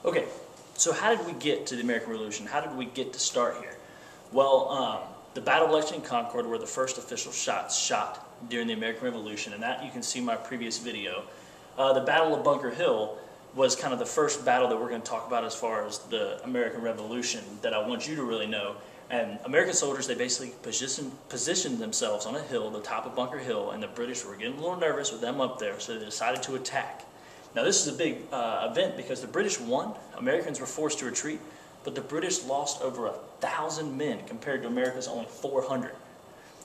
Okay, so how did we get to the American Revolution? How did we get to start here? Well, the Battle of Lexington and Concord were the first official shots shot during the American Revolution, and that you can see in my previous video. The Battle of Bunker Hill was kind of the first battle that we're going to talk about as far as the American Revolution that I want you to really know. And American soldiers, they basically positioned themselves on a hill, the top of Bunker Hill, and the British were getting a little nervous with them up there, so they decided to attack. Now this is a big event because the British won, Americans were forced to retreat, but the British lost over 1,000 men compared to America's only 400.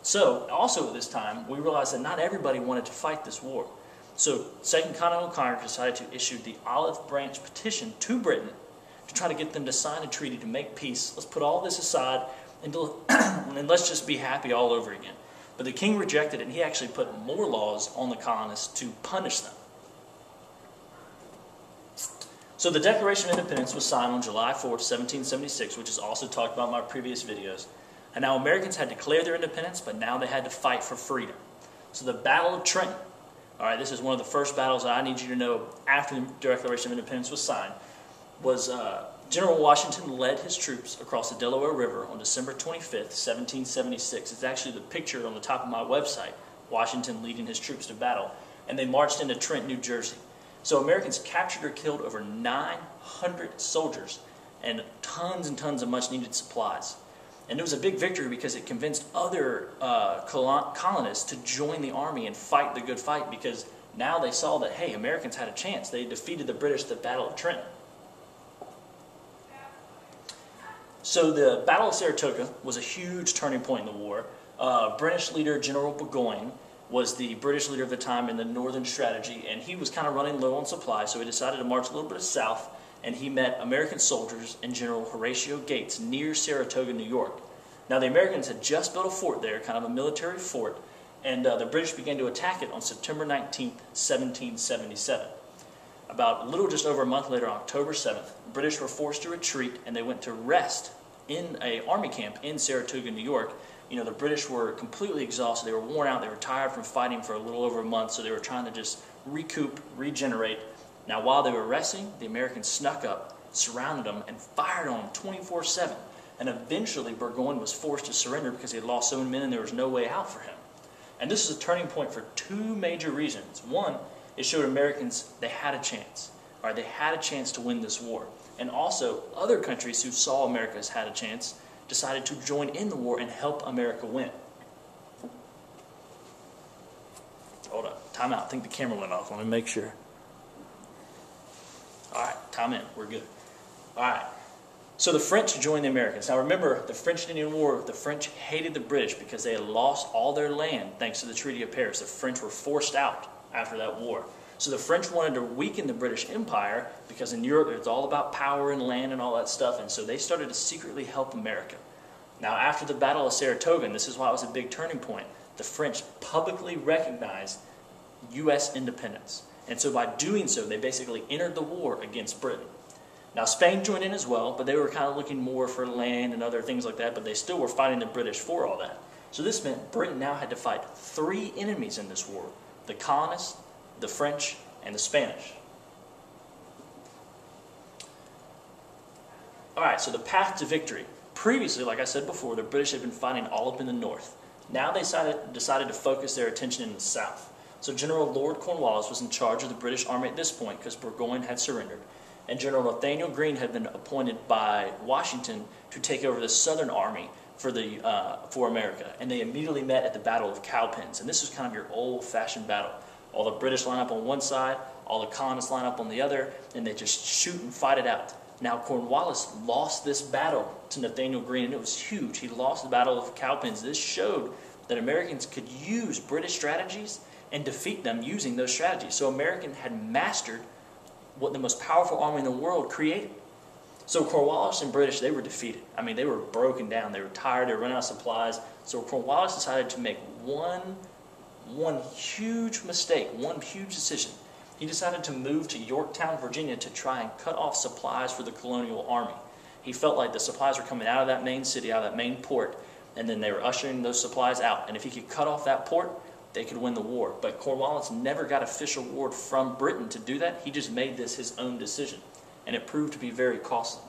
So also at this time, we realized that not everybody wanted to fight this war. So Second Continental Congress decided to issue the Olive Branch petition to Britain to try to get them to sign a treaty to make peace. Let's put all this aside and let's just be happy all over again. But the king rejected it, and he actually put more laws on the colonists to punish them. So the Declaration of Independence was signed on July 4th, 1776, which is also talked about in my previous videos. And now Americans had declared their independence, but now they had to fight for freedom. So the Battle of Trenton, all right, this is one of the first battles that I need you to know after the Declaration of Independence was signed, was General Washington led his troops across the Delaware River on December 25th, 1776. It's actually the picture on the top of my website, Washington leading his troops to battle. And they marched into Trenton, New Jersey. So Americans captured or killed over 900 soldiers and tons of much needed supplies. And it was a big victory because it convinced other colonists to join the army and fight the good fight, because now they saw that, hey, Americans had a chance. They defeated the British at the Battle of Trenton. So the Battle of Saratoga was a huge turning point in the war. British leader General Burgoyne was the British leader of the time in the Northern Strategy, and he was kind of running low on supplies, so he decided to march a little bit south, and he met American soldiers and General Horatio Gates near Saratoga, New York. Now the Americans had just built a fort there, kind of a military fort, and the British began to attack it on September 19th, 1777. About a little just over a month later, on October 7th, the British were forced to retreat, and they went to rest in an army camp in Saratoga, New York. You know, the British were completely exhausted. They were worn out. They were tired from fighting for a little over a month, so they were trying to just recoup, regenerate. Now, while they were resting, the Americans snuck up, surrounded them, and fired on them 24/7. And eventually, Burgoyne was forced to surrender because he had lost so many men and there was no way out for him. And this is a turning point for two major reasons. One, it showed Americans they had a chance. Right? They had a chance to win this war. And also, other countries who saw America's had a chance decided to join in the war and help America win. Hold up, time out. I think the camera went off. Let me make sure. All right, time in. We're good. All right. So the French joined the Americans. Now remember, the French-Indian War, the French hated the British because they had lost all their land thanks to the Treaty of Paris. The French were forced out after that war. So the French wanted to weaken the British Empire because in Europe it's all about power and land and all that stuff, and so they started to secretly help America. Now after the Battle of Saratoga, and this is why it was a big turning point, the French publicly recognized U.S. independence. And so by doing so, they basically entered the war against Britain. Now Spain joined in as well, but they were kind of looking more for land and other things like that, but they still were fighting the British for all that. So this meant Britain now had to fight three enemies in this war: the colonists, the French, and the Spanish. Alright, so the path to victory. Previously, like I said before, the British had been fighting all up in the north. Now they decided to focus their attention in the south. So General Lord Cornwallis was in charge of the British Army at this point because Burgoyne had surrendered. And General Nathaniel Greene had been appointed by Washington to take over the Southern Army for America. And they immediately met at the Battle of Cowpens. And this was kind of your old-fashioned battle. All the British line up on one side, all the colonists line up on the other, and they just shoot and fight it out. Now Cornwallis lost this battle to Nathaniel Greene, and it was huge. He lost the Battle of Cowpens. This showed that Americans could use British strategies and defeat them using those strategies. So Americans had mastered what the most powerful army in the world created. So Cornwallis and British, they were defeated. I mean, they were broken down. They were tired. They were running out of supplies. So Cornwallis decided to make one huge mistake, one huge decision. He decided to move to Yorktown, Virginia to try and cut off supplies for the colonial army. He felt like the supplies were coming out of that main city, out of that main port, and then they were ushering those supplies out. And if he could cut off that port, they could win the war. But Cornwallis never got official word from Britain to do that. He just made this his own decision. and it proved to be very costly.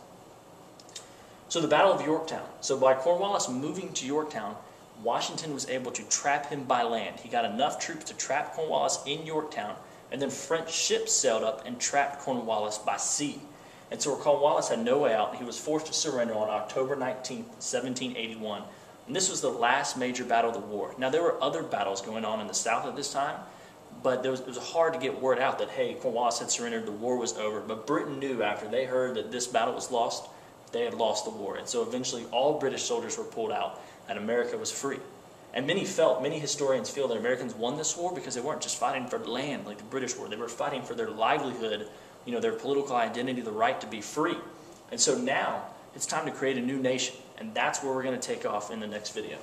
So the Battle of Yorktown. So by Cornwallis moving to Yorktown, Washington was able to trap him by land. He got enough troops to trap Cornwallis in Yorktown, and then French ships sailed up and trapped Cornwallis by sea. And so Cornwallis had no way out, and he was forced to surrender on October 19th, 1781. And this was the last major battle of the war. Now, there were other battles going on in the South at this time, but it was hard to get word out that, hey, Cornwallis had surrendered, the war was over. But Britain knew after they heard that this battle was lost, they had lost the war. And so eventually all British soldiers were pulled out, and America was free. And many historians feel that Americans won this war because they weren't just fighting for land like the British were. They were fighting for their livelihood, their political identity, the right to be free. And so now it's time to create a new nation. And that's where we're going to take off in the next video.